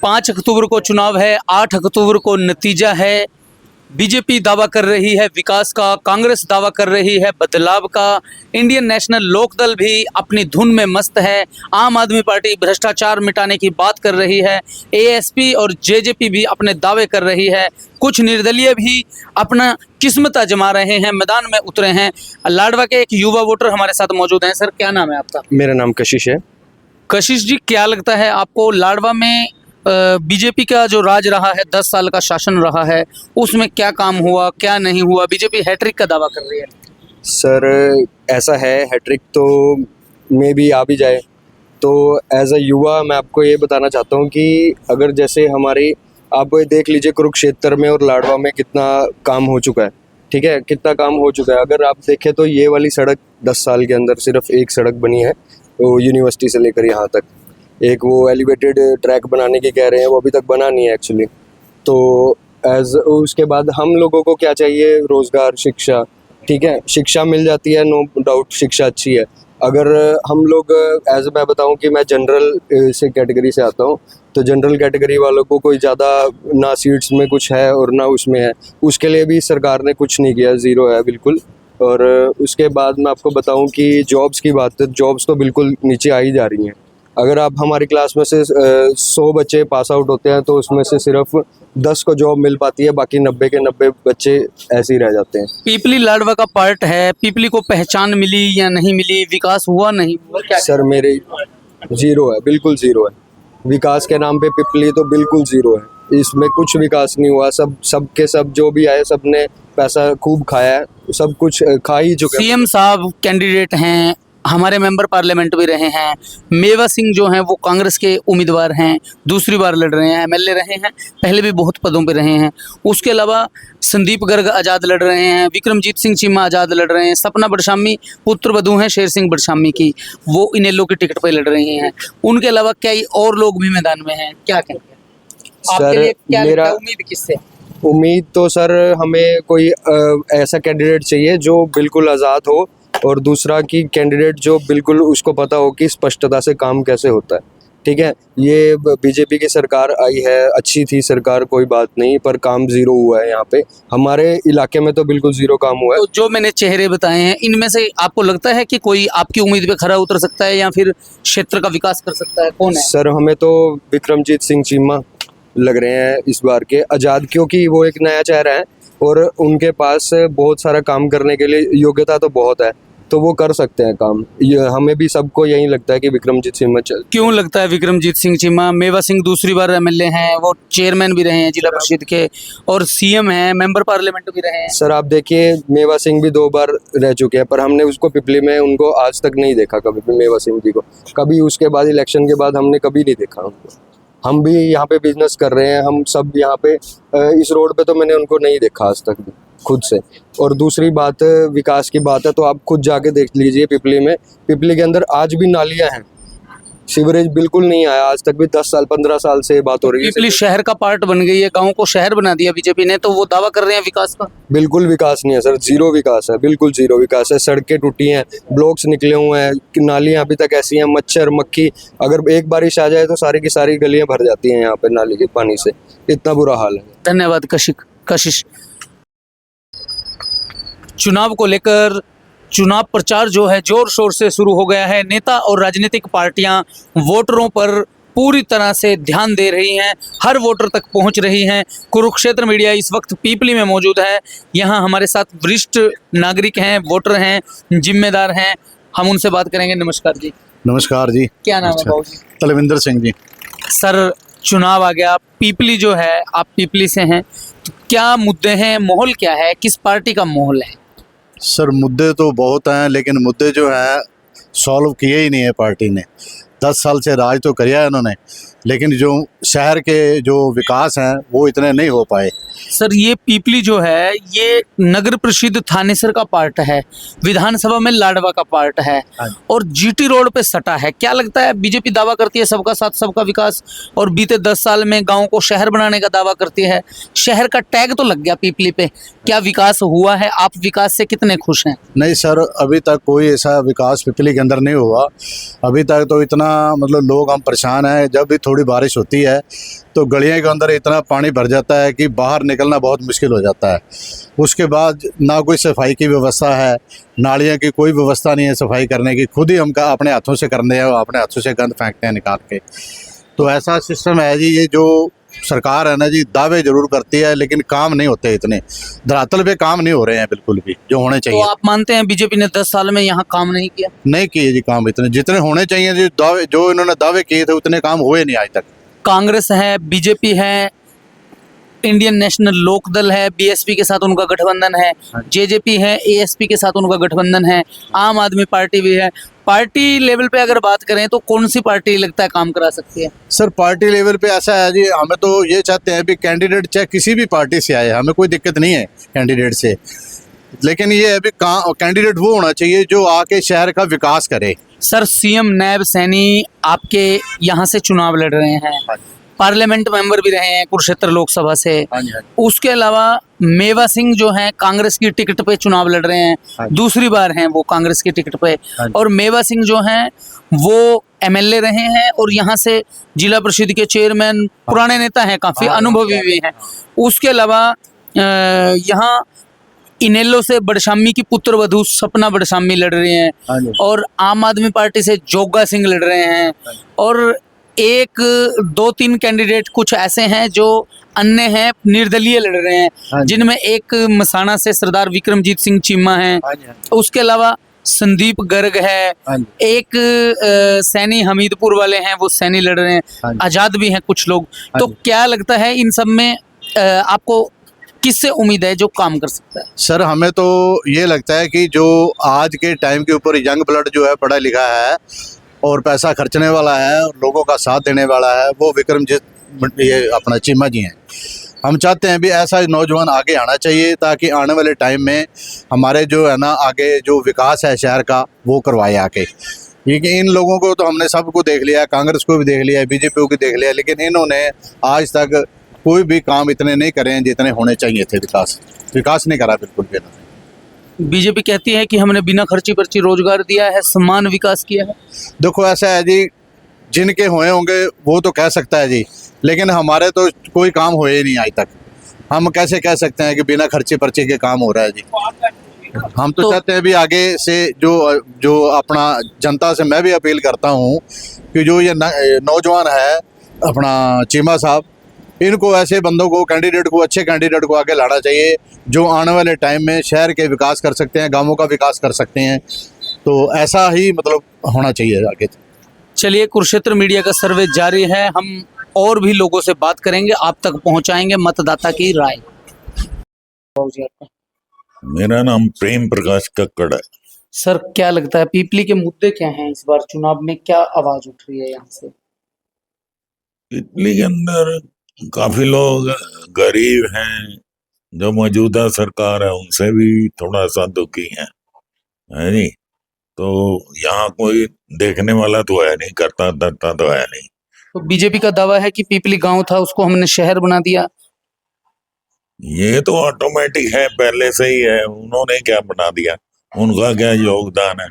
5 अक्टूबर को चुनाव है, 8 अक्टूबर को नतीजा है। बीजेपी दावा कर रही है विकास का, कांग्रेस दावा कर रही है बदलाव का, इंडियन नेशनल लोकदल भी अपनी धुन में मस्त है, आम आदमी पार्टी भ्रष्टाचार मिटाने की बात कर रही है, एएसपी और जेजेपी भी अपने दावे कर रही है, कुछ निर्दलीय भी अपना किस्मत आजमा रहे हैं, मैदान में उतरे हैं। लाडवा के एक युवा वोटर हमारे साथ मौजूद हैं। सर, क्या नाम है आपका? मेरा नाम कशिश है। कशिश जी, क्या लगता है आपको लाडवा में बीजेपी का जो राज रहा है, 10 साल का शासन रहा है, उसमें क्या काम हुआ, क्या नहीं हुआ? बीजेपी हैट्रिक का दावा कर रही है। सर ऐसा है, हैट्रिक तो मे भी आ भी जाए। तो एज अ युवा मैं आपको ये बताना चाहता हूँ कि अगर जैसे हमारी आप देख लीजिए कुरुक्षेत्र में और लाडवा में कितना काम हो चुका है, ठीक है, कितना काम हो चुका है। अगर आप देखें तो ये वाली सड़क 10 साल के अंदर सिर्फ एक सड़क बनी है, वो यूनिवर्सिटी से लेकर यहाँ तक। एक वो एलिवेटेड ट्रैक बनाने की कह रहे हैं, वो अभी तक बना नहीं है एक्चुअली। तो एज उसके बाद हम लोगों को क्या चाहिए? रोज़गार, शिक्षा, ठीक है, शिक्षा मिल जाती है, नो डाउट शिक्षा अच्छी है। अगर हम लोग एज मैं बताऊं कि मैं जनरल से कैटेगरी से आता हूं, तो जनरल कैटेगरी वालों को कोई ज़्यादा ना सीट्स में कुछ है और ना उसमें है, उसके लिए भी सरकार ने कुछ नहीं किया, ज़ीरो है बिल्कुल। और उसके बाद मैं आपको बताऊं कि जॉब्स की बात है, जॉब्स तो बिल्कुल नीचे आ ही जा रही हैं। अगर आप हमारी क्लास में से 100 बच्चे पास आउट होते हैं तो उसमें से सिर्फ 10 को जॉब मिल पाती है, बाकी 90 के 90 बच्चे ऐसे ही रह जाते हैं। पीपली लाडवा का पार्ट है, पीपली को पहचान मिली या नहीं मिली, विकास हुआ नहीं हुआ, क्या? सर मेरे ज़ीरो है, बिल्कुल ज़ीरो है। विकास के नाम पे पिपली तो बिल्कुल ज़ीरो है, इसमें कुछ विकास नहीं हुआ। सब के सब जो भी आए, सब ने पैसा खूब खाया है, सब कुछ खा ही चुके हैं। सीएम साहब कैंडिडेट हैं, हमारे मेंबर पार्लियामेंट भी रहे हैं। मेवा सिंह जो हैं वो कांग्रेस के उम्मीदवार हैं, दूसरी बार लड़ रहे हैं, एमएलए रहे हैं, पहले भी बहुत पदों पे रहे हैं। उसके अलावा संदीप गर्ग आज़ाद लड़ रहे हैं, विक्रमजीत सिंह चीमा आज़ाद लड़ रहे हैं, सपना बड़शामी पुत्र वधू हैं शेर सिंह बड़शामी की, वो इनेलो की टिकट पर लड़ रही हैं। उनके अलावा कई और लोग भी मैदान में हैं, क्या कहेंगे? आपके लिए क्या लगता है, उम्मीद किससे? उम्मीद तो सर हमें कोई ऐसा कैंडिडेट चाहिए जो बिल्कुल आज़ाद हो, और दूसरा कि कैंडिडेट जो बिल्कुल उसको पता हो कि स्पष्टता से काम कैसे होता है, ठीक है। ये बीजेपी की सरकार आई है, अच्छी थी सरकार, कोई बात नहीं, पर काम ज़ीरो हुआ है यहाँ पे। हमारे इलाके में तो बिल्कुल ज़ीरो काम हुआ है। तो जो मैंने चेहरे बताए हैं, इनमें से आपको लगता है कि कोई आपकी उम्मीद पे खरा उतर सकता है या फिर क्षेत्र का विकास कर सकता है? कौन है? सर हमें तो विक्रमजीत सिंह चीमा लग रहे हैं इस बार के आज़ाद, क्योंकि वो एक नया चेहरा है और उनके पास बहुत सारा काम करने के लिए योग्यता तो बहुत है, तो वो कर सकते हैं काम। ये हमें भी सबको यही लगता है कि विक्रमजीत सिंह चल। क्यों लगता है विक्रमजीत सिंह चीमा? मेवा सिंह दूसरी बार एमएलए हैं, वो चेयरमैन भी रहे हैं जिला परिषद के, और सीएम हैं, मेंबर पार्लियामेंट भी रहे हैं। सर आप देखिए, मेवा सिंह भी 2 बार रह चुके हैं, पर हमने उसको पिपली में उनको आज तक नहीं देखा कभी भी, मेवा सिंह जी को कभी। उसके बाद इलेक्शन के बाद हमने कभी नहीं देखा उनको। हम भी यहाँ पे बिजनेस कर रहे हैं, हम सब यहाँ पे इस रोड पे तो मैंने उनको नहीं देखा आज तक भी खुद से। और दूसरी बात विकास की बात है, तो आप खुद जाके देख लीजिए पिपली में, पिपली के अंदर आज भी नालियाँ हैं, सीवरेज बिल्कुल नहीं आया आज तक भी। 10 साल 15 साल से बात हो रही है। पिपली शहर का पार्ट बन गई है, गाँव को शहर बना दिया बीजेपी ने, तो वो दावा कर रहे हैं विकास का। बिल्कुल विकास नहीं है सर, ज़ीरो विकास है, बिल्कुल ज़ीरो विकास है। सड़कें टूटी हैं, ब्लॉक्स निकले हुए हैं, नालियाँ अभी तक ऐसी हैं, मच्छर मक्खी, अगर एक बारिश आ जाए तो सारी की सारी गलियाँ भर जाती हैं यहाँ पे नाली के पानी से, इतना बुरा हाल है। धन्यवाद कशिश। चुनाव को लेकर चुनाव प्रचार जो है जोर शोर से शुरू हो गया है। नेता और राजनीतिक पार्टियां वोटरों पर पूरी तरह से ध्यान दे रही हैं, हर वोटर तक पहुंच रही हैं। कुरुक्षेत्र मीडिया इस वक्त पीपली में मौजूद है। यहां हमारे साथ वरिष्ठ नागरिक हैं, वोटर हैं, जिम्मेदार हैं, हम उनसे बात करेंगे। नमस्कार जी। नमस्कार जी। क्या नाम है बाबू जी? तलविंदर सिंह जी। सर, चुनाव आ गया, पीपली जो है, आप पीपली से हैं, तो क्या मुद्दे हैं, माहौल क्या है, किस पार्टी का माहौल है? सर मुद्दे तो बहुत हैं, लेकिन मुद्दे जो हैं सॉल्व किए ही नहीं है पार्टी ने। 10 साल से राज तो किया है इन्होंने, लेकिन जो शहर के जो विकास हैं वो इतने नहीं हो पाए। सर, ये पीपली जो है ये नगर परिषद थानेसर का पार्ट है, विधानसभा में लाडवा का पार्ट है, और जीटी रोड पे सटा है। क्या लगता है, बीजेपी दावा करती है सबका साथ सबका विकास, और बीते 10 साल में गांव को शहर बनाने का दावा करती है। शहर का टैग तो लग गया पीपली पे, क्या विकास हुआ है? आप विकास से कितने खुश हैं? नहीं सर, अभी तक कोई ऐसा विकास पिपली के अंदर नहीं हुआ। अभी तक तो इतना मतलब लोग हम परेशान हैं। जब भी थोड़ी थोड़ी बारिश होती है तो गलियों के अंदर इतना पानी भर जाता है कि बाहर निकलना बहुत मुश्किल हो जाता है। उसके बाद ना कोई सफाई की व्यवस्था है, नालियों की कोई व्यवस्था नहीं है सफाई करने की, खुद ही हम का अपने हाथों से करते हैं, अपने हाथों से गंद फेंकते हैं निकाल के। तो ऐसा सिस्टम है जी। ये जो सरकार है ना जी, दावे जरूर करती है लेकिन काम नहीं होते, इतने धरातल पे काम नहीं हो रहे हैं बिल्कुल भी जो होने तो चाहिए। आप मानते हैं बीजेपी ने 10 साल में यहाँ काम नहीं किया? नहीं किए जी काम, इतने जितने होने चाहिए जी, दावे जो इन्होंने दावे किए थे उतने काम हुए नहीं आज तक। कांग्रेस है, बीजेपी है, इंडियन नेशनल लोकदल है, बीएसपी के साथ उनका गठबंधन है, जेजेपी है, एएसपी के साथ उनका गठबंधन है, आम आदमी पार्टी भी है। पार्टी लेवल पे अगर बात करें तो कौन सी पार्टी लगता है काम करा सकती है? सर पार्टी लेवल पे ऐसा है जी, हमें तो ये चाहते हैं भी कैंडिडेट चाहे किसी भी पार्टी से आए, हमें कोई दिक्कत नहीं है कैंडिडेट से, लेकिन ये है भी कैंडिडेट वो होना चाहिए जो आके शहर का विकास करे। सर सीएम नैब सैनी आपके यहाँ से चुनाव लड़ रहे हैं, पार्लियामेंट मेंबर भी रहे हैं कुरुक्षेत्र लोकसभा से। उसके अलावा मेवा सिंह जो हैं कांग्रेस की टिकट पे चुनाव लड़ रहे हैं, दूसरी बार हैं वो कांग्रेस की टिकट पे। और मेवा सिंह जो हैं वो एमएलए रहे हैं और यहाँ से जिला परिषद के चेयरमैन, पुराने नेता हैं, काफी अनुभवी भी हैं। उसके अलावा यहाँ इनेलो से बड़शामी की पुत्र वधू सपना बड़शामी लड़ रहे हैं और आम आदमी पार्टी से जोगा सिंह लड़ रहे हैं और एक दो तीन कैंडिडेट कुछ ऐसे हैं जो अन्य हैं, निर्दलीय लड़ रहे हैं, जिनमें एक मसाना से सरदार विक्रमजीत सिंह चीमा हैं, उसके अलावा संदीप गर्ग है, एक सैनी हमीदपुर वाले हैं वो सैनी लड़ रहे हैं, आजाद भी हैं कुछ लोग। तो क्या लगता है इन सब में आपको किससे उम्मीद है जो काम कर सकता है? सर हमें तो ये लगता है कि जो आज के टाइम के ऊपर यंग ब्लड जो है, पढ़ा लिखा है और पैसा खर्चने वाला है और लोगों का साथ देने वाला है, वो विक्रमजीत ये अपना चीमा जी हैं। हम चाहते हैं भी ऐसा नौजवान आगे आना चाहिए ताकि आने वाले टाइम में हमारे जो है ना आगे जो विकास है शहर का वो करवाए आके। क्योंकि इन लोगों को तो हमने सबको देख लिया, कांग्रेस को भी देख लिया, बीजेपी को भी देख लिया, लेकिन इन्होंने आज तक कोई भी काम इतने नहीं करे हैं जितने होने चाहिए थे। विकास नहीं करा बिल्कुल भी। बीजेपी कहती है कि हमने बिना खर्ची पर्ची रोजगार दिया है, समान विकास किया है। देखो ऐसा है जी, जिनके हुए होंगे वो तो कह सकता है जी, लेकिन हमारे तो कोई काम हुए ही नहीं आज तक। हम कैसे कह सकते हैं कि बिना खर्ची पर्ची के काम हो रहा है जी? हम तो चाहते हैं भी आगे से जो अपना जनता से मैं भी अपील करता हूँ कि जो ये नौजवान है अपना चीमा साहब, इनको ऐसे बंदों को, कैंडिडेट को, अच्छे कैंडिडेट को आगे लाना चाहिए जो आने वाले टाइम में शहर के विकास कर सकते हैं, गांवों का विकास कर सकते हैं। तो ऐसा ही मतलब होना चाहिए आगे। चलिए, कुरुक्षेत्र मीडिया का सर्वे जारी है, हम और भी लोगों से बात करेंगे, आप तक पहुंचाएंगे मतदाता की राय। मेरा नाम प्रेम प्रकाश कक्कड़ है। सर क्या लगता है पीपली के मुद्दे क्या हैं इस बार चुनाव में, क्या आवाज उठ रही है यहाँ से? पीपली के अंदर काफी लोग गरीब हैं, जो मौजूदा सरकार है उनसे भी थोड़ा सा दुखी हैं, है नहीं? तो यहाँ कोई देखने वाला तो है नहीं, करता धरता तो है नहीं। तो बीजेपी का दावा है कि पीपली गांव था उसको हमने शहर बना दिया। ये तो ऑटोमेटिक है, पहले से ही है। उन्होंने क्या बना दिया, उनका क्या योगदान है?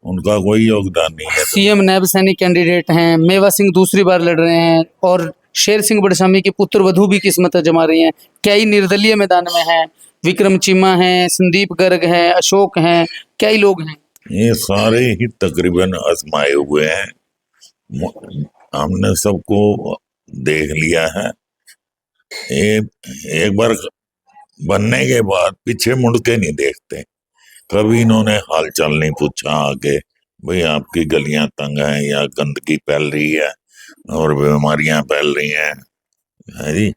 उनका कोई योगदान नहीं है। सीएम नैब सैनी कैंडिडेट हैं, मेवा सिंह दूसरी बार लड़ रहे हैं और शेर सिंह बड़शामी की पुत्र वधू भी किस्मत जमा रही हैं। कई निर्दलीय मैदान में हैं, विक्रम चीमा हैं, संदीप गर्ग हैं, अशोक हैं, कई लोग हैं। ये सारे ही तकरीबन आजमाए हुए हैं, हमने सबको देख लिया है। एक बार बनने के बाद पीछे मुड़ के नहीं देखते। कभी इन्होंने हालचाल नहीं पूछा आगे, भाई आपकी गलियां तंग हैं या गंदगी फैल रही है और बीमारियां फैल रही हैं, है जी?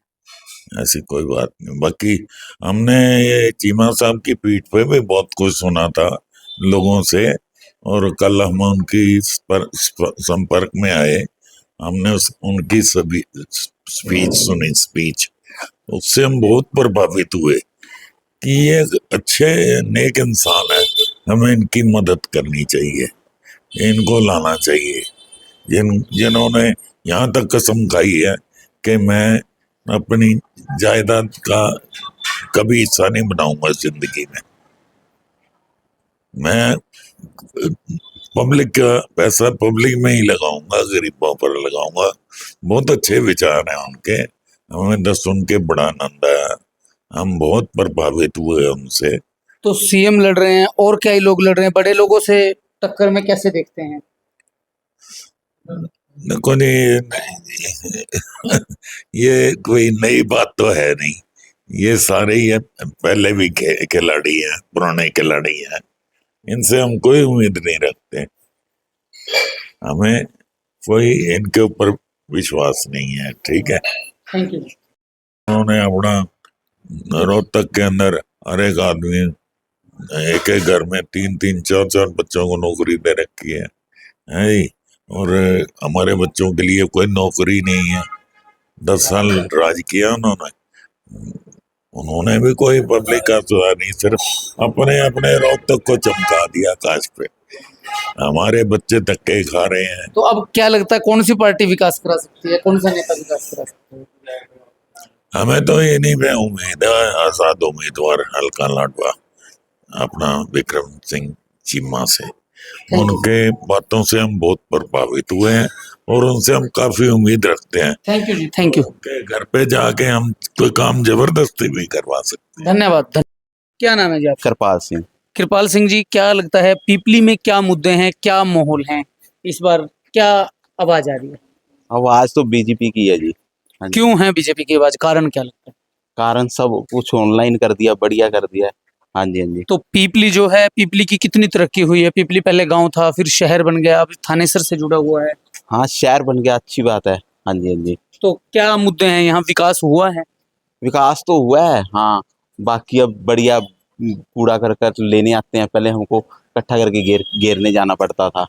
ऐसी कोई बात नहीं। बाकी हमने ये चीमा साहब की पीठ पे भी बहुत कुछ सुना था लोगों से, और कल हम उनकी संपर्क में आए, हमने उनकी सभी स्पीच सुनी। उससे हम बहुत प्रभावित हुए कि ये अच्छे नेक इंसान है, हमें इनकी मदद करनी चाहिए, इनको लाना चाहिए। जिन्होंने यहाँ तक कसम खाई है कि मैं अपनी जायदाद का कभी हिस्सा नहीं बनाऊंगा जिंदगी में। मैं पब्लिक का पैसा पब्लिक में ही लगाऊंगा, गरीबों पर लगाऊंगा। बहुत अच्छे विचार हैं उनके, हमें तो सुन के बड़ा आनंद आया, हम बहुत प्रभावित हुए उनसे। तो सीएम लड़ रहे हैं और कई लोग लड़ रहे हैं, बड़े लोगों से टक्कर में कैसे देखते हैं? देखो नहीं, ये कोई नई बात तो है नहीं, ये सारे ही पहले भी खिलाड़ी हैं, पुराने खिलाड़ी हैं, इनसे हम कोई उम्मीद नहीं रखते, हमें कोई इनके ऊपर विश्वास नहीं है। ठीक है, थैंक यू। उन्होंने अपना रोहतक के अंदर हर एक आदमी एक एक घर में 3-3 4-4 बच्चों को नौकरी दे रखी है जी? और हमारे बच्चों के लिए कोई नौकरी नहीं है। 10 साल राज किया उन्होंने भी कोई पब्लिक का सुधार नहीं, सिर्फ अपने अपने रोहतक को चमका दिया आकाश पे। हमारे बच्चे धक्के खा रहे हैं। तो अब क्या लगता है कौन सी पार्टी विकास करा सकती है, कौन सा नेता विकास करा सकता है? हमें तो ये नहीं पे उम्मीद है, आजाद उम्मीदवार हल्का लाडवा अपना विक्रम सिंह चीमा से, उनके बातों से हम बहुत प्रभावित हुए हैं और उनसे हम काफी उम्मीद रखते हैं। Thank you ji, thank you. उनके घर पे जाके हम कोई काम जबरदस्ती भी करवा सकते हैं। धन्यवाद। क्या नाम है जी आपका? कृपाल सिंह। कृपाल सिंह जी, क्या लगता है पीपली में क्या मुद्दे हैं, क्या माहौल है इस बार, क्या आवाज आ रही है? आवाज तो बीजेपी की है जी। हाँ जी। क्यों है बीजेपी की आवाज, कारण क्या लगता है? कारण सब कुछ ऑनलाइन कर दिया, बढ़िया कर दिया है। हाँ जी, हाँ जी। तो पीपली जो है, पीपली की कितनी तरक्की हुई है? पीपली पहले गांव था, फिर शहर बन गया, अब थानेसर से जुड़ा हुआ है। हाँ, शहर बन गया, अच्छी बात है। हाँ जी, हाँ जी। तो क्या मुद्दे हैं यहाँ, विकास हुआ है? विकास तो हुआ है, हाँ। बाकी अब बढ़िया कूड़ा कर कर लेने आते हैं, पहले हमको इकट्ठा करके घेरने जाना पड़ता था।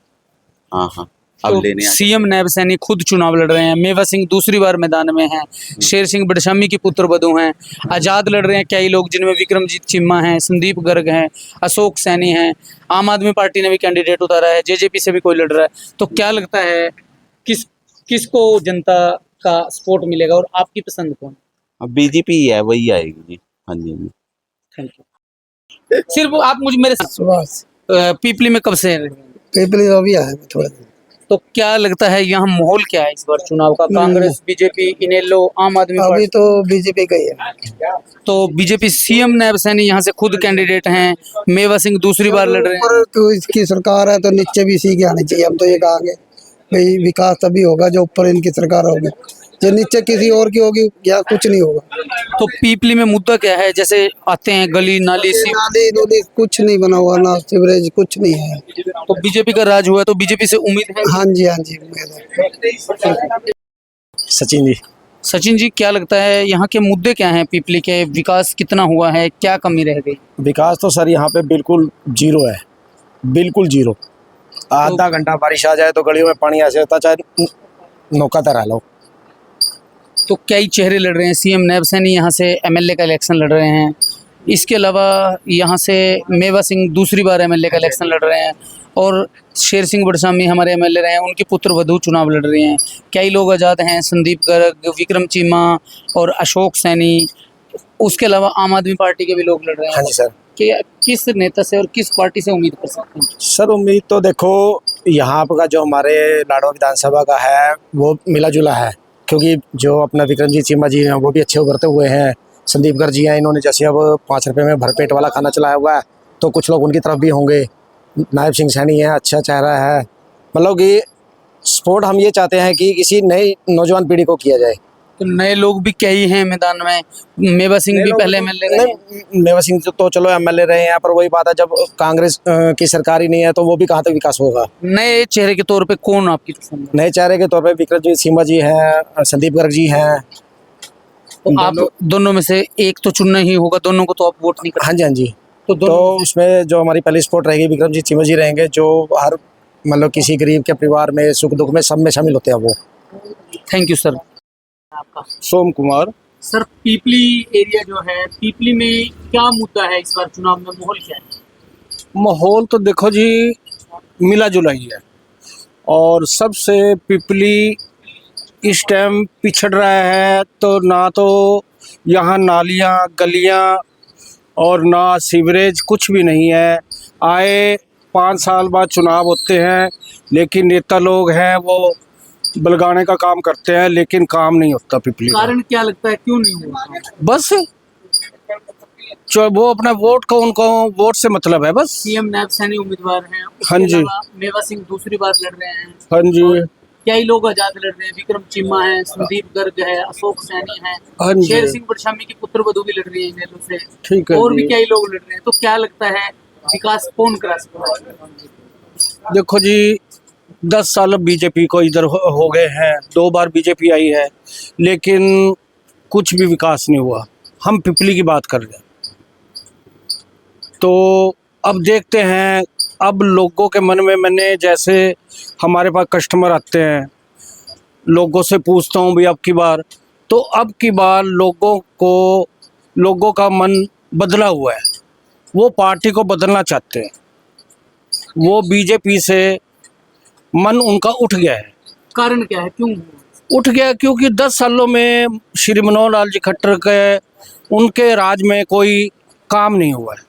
हाँ हाँ, अब तो लेने सीएम नैब सैनी खुद चुनाव लड़ रहे हैं, मेवा सिंह दूसरी बार मैदान में हैं, शेर सिंह बड़शामी की पुत्र वधु हैं, आजाद लड़ रहे हैं कई लोग जिनमें विक्रमजीत चिम्मा हैं, संदीप गर्ग हैं, अशोक सैनी हैं, आम आदमी पार्टी ने भी कैंडिडेट उतारा है, जेजेपी से भी कोई लड़ रहा है। तो क्या लगता है किसको जनता का सपोर्ट मिलेगा और आपकी पसंद कौन? अब बीजेपी ही है, वही आएगी जी। हाँ जी, हाँ जी। Thank you. सिर्फ आप मुझे मेरे पीपली में कब से हैं? पीपली अभी आया है थोड़ा दिन। तो क्या लगता है यहाँ माहौल क्या है इस बार चुनाव का? कांग्रेस, बीजेपी, इनेलो, आम आदमी अभी पार्टी? तो बीजेपी का ही है। तो बीजेपी सीएम नैब सैनी यहाँ से खुद कैंडिडेट हैं, मेवा सिंह दूसरी बार लड़ रहे हैं। ऊपर तो इसकी सरकार है तो नीचे भी इसी के आने चाहिए। हम तो ये कहेंगे भाई विकास तभी होगा जो ऊपर इनकी सरकार होगी, जो नीचे किसी और की होगी या कुछ नहीं होगा। तो पीपली में मुद्दा क्या है? जैसे आते हैं गली नाली सी, नाली नूली कुछ नहीं बना हुआ, ना सीवरेज कुछ नहीं है। तो बीजेपी का राज हुआ है, तो बीजेपी से उम्मीद है। हाँ जी, हाँ जी, उम्मीद है। सचिन जी। सचिन जी, क्या लगता है यहाँ के मुद्दे क्या हैं? पीपली के विकास कितना हुआ है, क्या कमी रह गई? विकास तो सर यहाँ पे बिल्कुल जीरो है, बिल्कुल जीरो। आधा घंटा बारिश आ जाए तो गलियों में पानी ऐसे होता चाहे नौका तैरा लो। तो कई चेहरे लड़ रहे हैं, सीएम नैब सैनी यहाँ से एमएलए का इलेक्शन लड़ रहे हैं, इसके अलावा यहाँ से मेवा सिंह दूसरी बार एमएलए का इलेक्शन लड़ रहे हैं, और शेर सिंह बड़शामी हमारे एमएलए रहे हैं, उनकी पुत्र वधु चुनाव लड़ रही हैं। कई लोग आज़ाद हैं, संदीप गर्ग, विक्रम चीमा और अशोक सैनी, उसके अलावा आम आदमी पार्टी के भी लोग लड़ रहे हैं। हाँ जी सर। कि किस नेता से और किस पार्टी से उम्मीद कर सकते हैं? सर उम्मीद तो देखो यहाँ का जो हमारे लाडवा विधानसभा का है वो मिला जुला है, क्योंकि जो अपना विक्रमजीत चीमा जी हैं वो भी अच्छे उभरते हुए हैं। संदीप गर्ग जी हैं, इन्होंने जैसे अब 5 रुपये में भरपेट वाला खाना चलाया हुआ है तो कुछ लोग उनकी तरफ भी होंगे। नायब सिंह सैनी है, अच्छा चेहरा है। मतलब कि सपोर्ट हम ये चाहते हैं कि किसी नई नौजवान पीढ़ी को किया जाए। तो नए लोग भी कई हैं मैदान में, मेवा सिंह भी पहले एमएलए रहे हैं। नहीं, मेवा सिंह तो चलो एमएलए रहे हैं, पर वही बात है जब कांग्रेस की सरकार ही नहीं है तो वो भी कहाँ तक विकास होगा। नए चेहरे के तौर पे कौन आपकी पसंद है? नए चेहरे के तौर पे विक्रमजीत सिम्हा जी हैं, संदीप गर्ग जी हैं। तो आप दोनों में से एक तो चुनना ही होगा, दोनों को तो आप वोट नहीं कर। हाँ जी, हाँ जी। तो तो दोनों उसमें जो हमारी पहली सपोर्ट रहेगी विक्रमजीत सिम्हा जी रहेंगे, जो हर मतलब किसी गरीब के परिवार में सुख दुख में सब में शामिल होते हैं वो। Thank you sir. Som Kumar. Sir Pipli area जो है, पीपली में क्या मुद्दा है इस बार चुनाव में, माहौल क्या है? माहौल तो देखो जी मिला जुला ही है, और सबसे पिपली इस टाइम पिछड़ रहा है। तो ना तो यहाँ नालियाँ गलियाँ और ना सीवरेज कुछ भी नहीं है। आए 5 साल बाद चुनाव होते हैं, लेकिन नेता लोग हैं वो बलगाने का काम करते हैं, लेकिन काम नहीं होता पिपली का। कारण क्या लगता है, क्यों नहीं हुआ? बस वो अपना वोट को, उनको वोट से मतलब है बस। सीएम नायब सैनी उम्मीदवार हैं, उसके हाँ जी। अलावा मेवा सिंह दूसरी बार लड़ रहे हैं, हाँ जी। कई लोग आजाद लड़ रहे हैं, विक्रम चिम्मा है, संदीप गर्ग है, अशोक सैनी है, हाँ जी। शेर सिंह बड़शामी की पुत्र वधू भी लड़ रही है इनेलो से, ठीक है और भी जी। कई लोग लड़ रहे हैं। तो क्या लगता है विकास कौन करा सकता है? देखो जी, 10 साल बीजेपी को इधर हो गए हैं, 2 बार बीजेपी आई है, लेकिन कुछ भी विकास नहीं हुआ। हम पिपली की बात कर रहे हैं, तो अब देखते हैं। अब लोगों के मन में, मैंने जैसे हमारे पास कस्टमर आते हैं, लोगों से पूछता हूँ भाई अब की बार, तो अब की बार लोगों का मन बदला हुआ है। वो पार्टी को बदलना चाहते हैं, वो बीजेपी से मन उनका उठ गया है। कारण क्या है, क्यों हुआ? उठ गया क्योंकि 10 सालों में श्री मनोहर लाल जी खट्टर के, उनके राज में कोई काम नहीं हुआ है।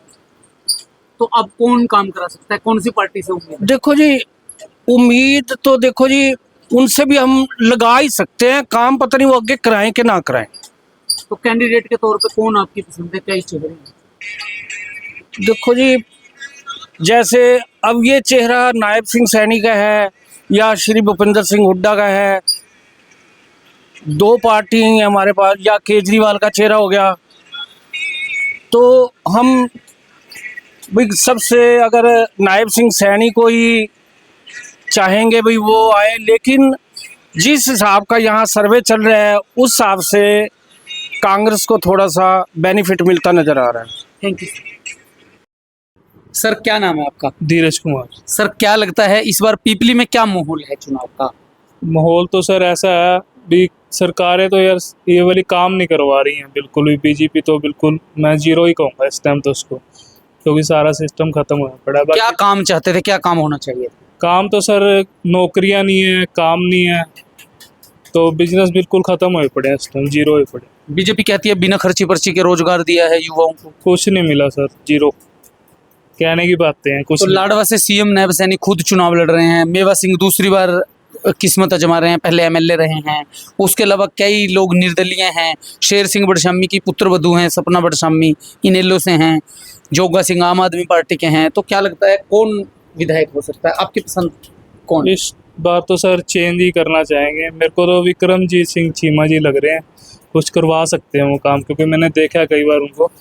तो अब कौन काम करा सकता है, कौन सी पार्टी से उम्मीद है? देखो जी, उम्मीद तो देखो जी, उनसे भी हम लगा ही सकते हैं, काम पता नहीं वो आगे कराएं कि ना कराएं। तो कैंडिडेट के तौर पे कौन आपकी पसंद है, कई चेहरे हैं? देखो जी, जैसे अब ये चेहरा नायब सिंह सैनी का है या श्री भूपेंद्र सिंह हुड्डा का है, 2 पार्टी हैं हमारे पास, या केजरीवाल का चेहरा हो गया। तो हम भाई सबसे अगर नायब सिंह सैनी को ही चाहेंगे भाई वो आए, लेकिन जिस हिसाब का यहाँ सर्वे चल रहा है उस हिसाब से कांग्रेस को थोड़ा सा बेनिफिट मिलता नजर आ रहा है। Thank you sir. क्या नाम है आपका? धीरज कुमार। सर क्या लगता है इस बार पीपली में क्या माहौल है चुनाव का? माहौल तो सर ऐसा है भी, सरकारें तो यार ये वाली काम नहीं करवा रही हैं बिल्कुल भी। बीजेपी तो बिल्कुल मैं जीरो ही कहूँगा इस टाइम तो उसको, क्योंकि सारा सिस्टम खत्म हुआ पड़ा है। क्या काम चाहते थे, क्या काम होना चाहिए? काम तो सर नौकरियां नहीं है, काम नहीं है, तो बिजनेस बिल्कुल खत्म हुए पड़े हैं इस टाइम, जीरो हुए पड़े। बीजेपी कहती है बिना खर्ची पर्ची के रोजगार दिया है युवाओं को। कुछ नहीं मिला सर, जीरो। कहने की बातें हैं कुछ तो नहीं। लाडवा से सीएम नायब सैनी खुद चुनाव लड़ रहे हैं, मेवा सिंह दूसरी बार किस्मत आजमा रहे हैं, पहले एमएलए रहे हैं। उसके अलावा कई लोग निर्दलीय हैं, शेर सिंह बड़शामी की पुत्र वधू हैं, सपना बड़शामी इनेलो से हैं, जोगा सिंह आम आदमी पार्टी के हैं। तो क्या लगता है कौन विधायक हो सकता है, आपकी पसंद कौन? इस बार तो सर चेंज ही करना चाहेंगे। मेरे को तो विक्रमजीत सिंह चीमा जी लग रहे हैं, कुछ करवा सकते हैं वो काम, क्योंकि मैंने देखा है कई बार उनको,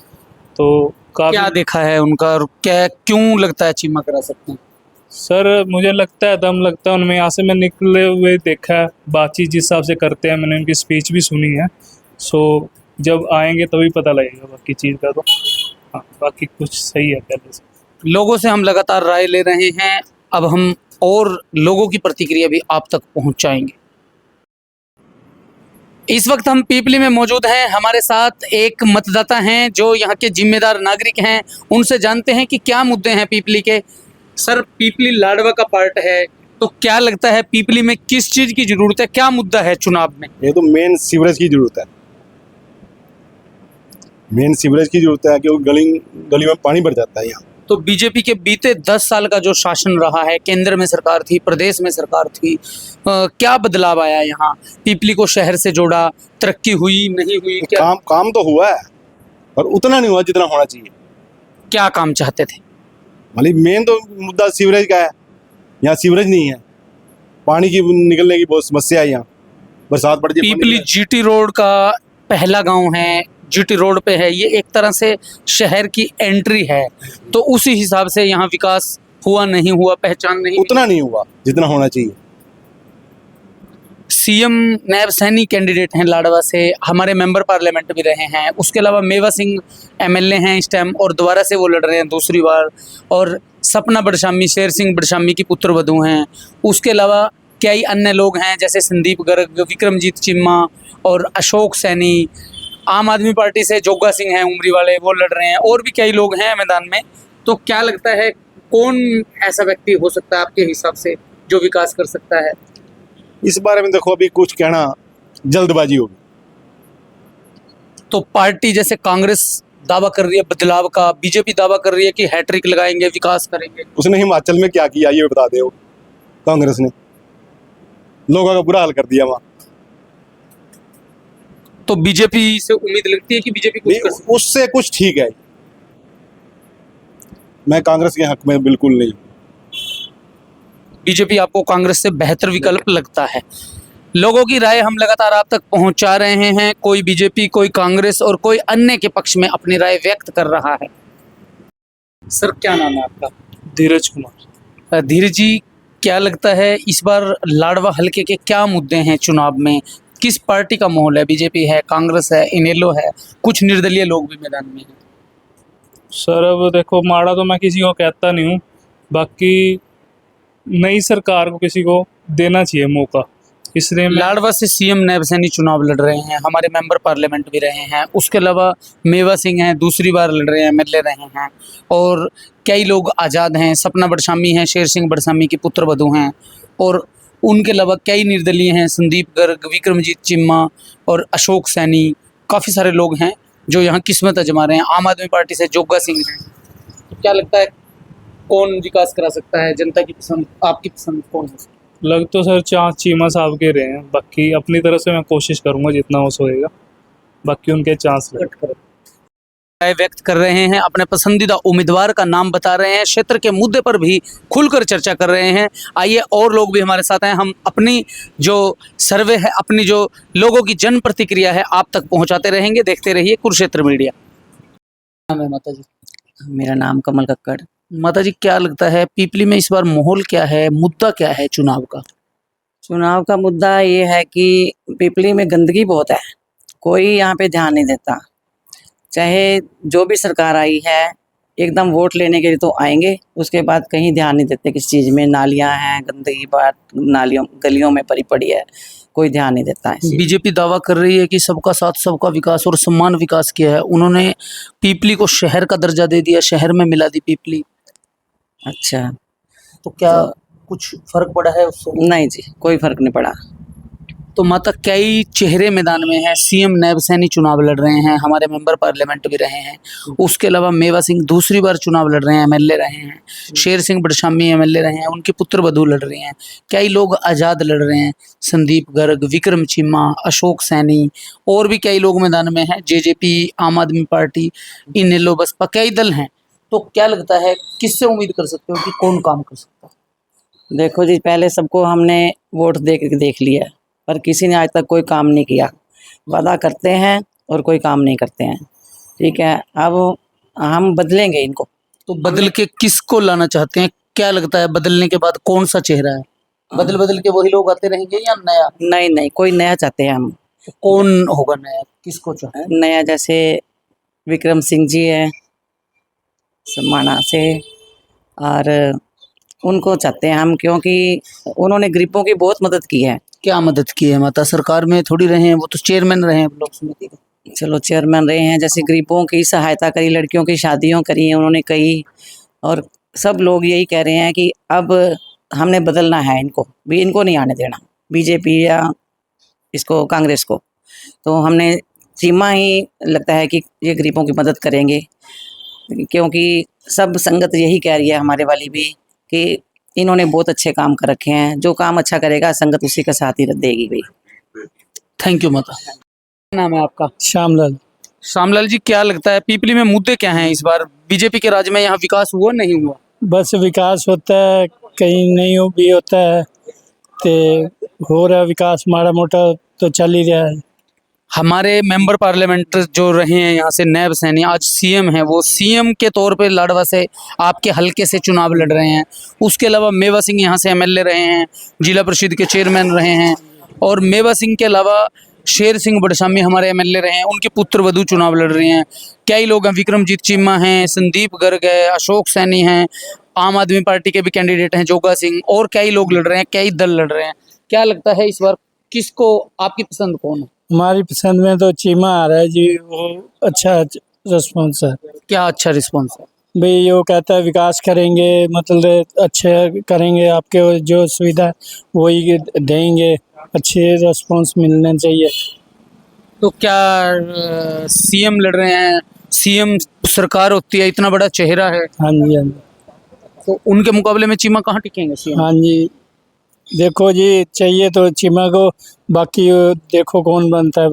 तो क्या काफी। देखा है उनका और क्या क्यों लगता है चीमा करा सकते हैं? सर मुझे लगता है, दम लगता है उनमें। यहाँ से मैं निकले हुए देखा है, बातचीत जिस हिसाब से करते हैं, मैंने उनकी स्पीच भी सुनी है। सो जब आएंगे तभी पता लगेगा बाकी चीज़ का। तो हाँ, बाकी कुछ सही है पहले से। लोगों से हम लगातार राय ले रहे हैं, अब हम और लोगों की प्रतिक्रिया भी आप तक पहुंचाएंगे। इस वक्त हम पीपली में मौजूद हैं, हमारे साथ एक मतदाता हैं जो यहाँ के जिम्मेदार नागरिक हैं। उनसे जानते हैं कि क्या मुद्दे हैं पीपली के। सर, पीपली लाडवा का पार्ट है, तो क्या लगता है पीपली में किस चीज की जरूरत है, क्या मुद्दा है चुनाव में? ये तो मेन सीवरेज की जरूरत है, मेन सीवरेज की जरूरत है, क्योंकि गली में पानी भर जाता है यहाँ। तो बीजेपी के बीते 10 साल का जो शासन रहा है, केंद्र में सरकार थी, प्रदेश में सरकार थी, क्या बदलाव आया यहाँ? पीपली को शहर से जोड़ा, तरक्की हुई नहीं हुई? क्या काम तो हुआ है, पर उतना नहीं हुआ जितना होना चाहिए। क्या काम चाहते थे? मतलब मेन तो मुद्दा सीवरेज का है। यहाँ सीवरेज नहीं है, पानी की निकलने की बहुत समस्या है यहाँ, बरसात पड़ जाए। पीपली जीटी रोड का पहला गांव है, जीटी रोड पे है, ये एक तरह से शहर की एंट्री है, तो उसी हिसाब से यहाँ विकास हुआ नहीं हुआ, पहचान नहीं, उतना नहीं हुआ जितना होना चाहिए। सीएम नायब सैनी कैंडिडेट हैं लाडवा से, हमारे मेंबर पार्लियामेंट भी रहे हैं। उसके अलावा मेवा सिंह एमएलए हैं इस टाइम और दोबारा से वो लड़ रहे हैं दूसरी बार। और सपना बड़शामी, शेर सिंह बड़शामी की पुत्र वधू हैं। उसके अलावा कई अन्य लोग हैं जैसे संदीप गर्ग, विक्रमजीत चिम्मा और अशोक सैनी। आम आदमी पार्टी से जोगा सिंह हैं उमरी वाले, वो लड़ रहे हैं, और भी कई लोग हैं मैदान में। तो क्या लगता है कौन ऐसा व्यक्ति हो सकता है आपके हिसाब से जो विकास कर सकता है? इस बारे में देखो अभी कुछ कहना जल्दबाजी होगी। तो पार्टी जैसे कांग्रेस दावा कर रही है बदलाव का, बीजेपी दावा कर रही है कि हैट्रिक लगाएंगे, विकास करेंगे। उसने हिमाचल में क्या किया ये बता दे वो, कांग्रेस ने लोगों का बुरा हाल कर दिया वहाँ। तो बीजेपी से उम्मीद लगती है कि बीजेपी कुछ कर सकती उससे कुछ ठीक है, मैं कांग्रेस के हक में बिल्कुल नहीं। बीजेपी आपको कांग्रेस से बेहतर विकल्प लगता है। लोगों की राय हम लगातार आप तक पहुंचा रहे हैं, कोई बीजेपी, कोई कांग्रेस और कोई अन्य के पक्ष में अपनी राय व्यक्त कर रहा है। सर क्या नाम है आपका? धीरज कुमार। धीरज जी, क्या लगता है इस बार लाडवा हलके के क्या मुद्दे हैं चुनाव में? किस पार्टी का माहौल है? बीजेपी है, कांग्रेस है, इनेलो है, कुछ निर्दलीय लोग भी मैदान में हैं। सर अब देखो, माड़ा तो मैं किसी को कहता नहीं हूँ, बाकी नई सरकार को किसी को देना चाहिए मौका, इसलिए मैं लाडवा से सीएम नैब सैनी चुनाव लड़ रहे हैं, हमारे मेंबर पार्लियामेंट भी रहे हैं। उसके अलावा मेवा सिंह हैं, दूसरी बार लड़ रहे हैं, एमएलए रहे हैं। और कई लोग आज़ाद हैं, सपना बड़शामी हैं, शेर सिंह बड़शामी की पुत्र वधू हैं। और उनके अलावा कई निर्दलीय हैं, संदीप गर्ग, विक्रमजीत चिम्मा और अशोक सैनी। काफ़ी सारे लोग हैं जो यहाँ किस्मत आजमा रहे हैं। आम आदमी पार्टी से जोगा सिंह हैं। तो क्या लगता है कौन विकास करा सकता है? जनता की पसंद, आपकी पसंद कौन है? लग तो सर चाँद चीमा साहब के रहे हैं, बाकी अपनी तरफ से मैं कोशिश करूँगा जितना हो सकेगा, बाकी उनके चांस लगे। राय व्यक्त कर रहे हैं, अपने पसंदीदा उम्मीदवार का नाम बता रहे हैं, क्षेत्र के मुद्दे पर भी खुलकर चर्चा कर रहे हैं। आइए और लोग भी हमारे साथ हैं, हम अपनी जो सर्वे है, अपनी जो लोगों की जन प्रतिक्रिया है आप तक पहुंचाते रहेंगे। देखते रहिए कुरुक्षेत्र मीडिया। नाम है माता जी? मेरा नाम कमल कक्कड़। माता जी, क्या लगता है पीपली में इस बार माहौल क्या है, मुद्दा क्या है चुनाव का? चुनाव का मुद्दा ये है कि पिपली में गंदगी बहुत है, कोई यहाँ पे ध्यान नहीं देता। चाहे जो भी सरकार आई है, एकदम वोट लेने के लिए तो आएंगे, उसके बाद कहीं ध्यान नहीं देते किसी चीज़ में। नालियाँ हैं, गंदगी बात नालियों गलियों में भरी पड़ी है, कोई ध्यान नहीं देता है। बीजेपी दावा कर रही है कि सबका साथ सबका विकास और सम्मान विकास किया है। उन्होंने पीपली को शहर का दर्जा दे दिया, शहर में मिला दी पीपली। अच्छा, तो क्या कुछ फर्क पड़ा है उससे? नहीं जी, कोई फर्क नहीं पड़ा। तो माता, कई चेहरे मैदान में हैं। सीएम नैब सैनी चुनाव लड़ रहे हैं, हमारे मेंबर पार्लियामेंट भी रहे हैं। उसके अलावा मेवा सिंह दूसरी बार चुनाव लड़ रहे हैं, एमएलए रहे हैं। शेर सिंह बड़शामी एमएलए रहे हैं, उनकी पुत्र वधू लड़ रही हैं। कई लोग आज़ाद लड़ रहे हैं, संदीप गर्ग, विक्रम चिम्मा, अशोक सैनी और भी कई लोग मैदान में हैं। जेजेपी, आम आदमी पार्टी, इनेलो, बसपा, कई दल हैं। तो क्या लगता है किससे उम्मीद कर सकते हो कि कौन काम कर सकता है? देखो जी, पहले सबको हमने वोट दे के देख लिया, पर किसी ने आज तक कोई काम नहीं किया। वादा करते हैं और कोई काम नहीं करते हैं। ठीक है, अब हम बदलेंगे इनको। तो बदल के किसको लाना चाहते हैं? क्या लगता है बदलने के बाद कौन सा चेहरा है? बदल बदल के वही लोग आते रहेंगे या नया? नहीं नहीं, कोई नया चाहते हैं हम। तो कौन होगा नया? किसको चाहते हैं? नया जैसे विक्रम सिंह जी है समाना से, और उनको चाहते हैं हम, क्योंकि उन्होंने गरीबों की बहुत मदद की है। क्या मदद की है माता? सरकार में थोड़ी रहे हैं, वो तो चेयरमैन रहे हैं ब्लॉक समिति के। चलो, चेयरमैन रहे हैं, जैसे गरीबों की सहायता करी, लड़कियों की शादियों करी हैं उन्होंने कई। और सब लोग यही कह रहे हैं कि अब हमने बदलना है इनको भी, इनको नहीं आने देना, बीजेपी या इसको कांग्रेस को। तो हमने चीमा ही लगता है कि ये गरीबों की मदद करेंगे, क्योंकि सब संगत यही कह रही है हमारे वाली भी कि इन्होंने बहुत अच्छे काम कर रखे हैं। जो काम अच्छा करेगा संगत उसी का साथ ही देगी भाई। थैंक यू माता। क्या नाम है आपका? श्यामलाल। श्यामलाल जी, क्या लगता है पीपली में मुद्दे क्या हैं इस बार? बीजेपी के राज में यहाँ विकास हुआ नहीं हुआ? बस विकास होता है, कहीं नहीं हो भी होता है, तो हो रहा विकास माड़ा मोटा तो चल ही रहा है। हमारे मेंबर पार्लियामेंट जो रहे हैं यहाँ से नैब सैनी, आज सीएम हैं, वो सीएम के तौर पे लाडवा से आपके हलके से चुनाव लड़ रहे हैं। उसके अलावा मेवा सिंह यहाँ से एमएलए रहे हैं, जिला परिषद के चेयरमैन रहे हैं। और मेवा सिंह के अलावा शेर सिंह बड़शामी हमारे एमएलए रहे हैं, उनकी पुत्र वधू चुनाव लड़ रही हैं। कई लोग हैं, विक्रमजीत चिम्मा हैं, संदीप गर्ग है, अशोक सैनी हैं, आम आदमी पार्टी के भी कैंडिडेट हैं जोगा सिंह, और कई लोग लड़ रहे हैं, कई दल लड़ रहे हैं। क्या लगता है इस बार किसको, आपकी पसंद कौन है? हमारी पसंद में तो चीमा आ रहा है जी, वो अच्छा रिस्पॉन्स है। क्या अच्छा रिस्पॉन्स है? भाई वो कहता है विकास करेंगे, मतलब अच्छे करेंगे, आपके जो सुविधा वही देंगे, अच्छे रिस्पॉन्स मिलना चाहिए। तो क्या सीएम लड़ रहे हैं सीएम सरकार होती है, इतना बड़ा चेहरा है, हाँ जी, हाँ जी, तो उनके मुकाबले में चीमा कहाँ टिकेंगे सीएम? हाँ जी। देखो जी, चाहिए तो चीमा को, बाकी देखो कौन बनता है।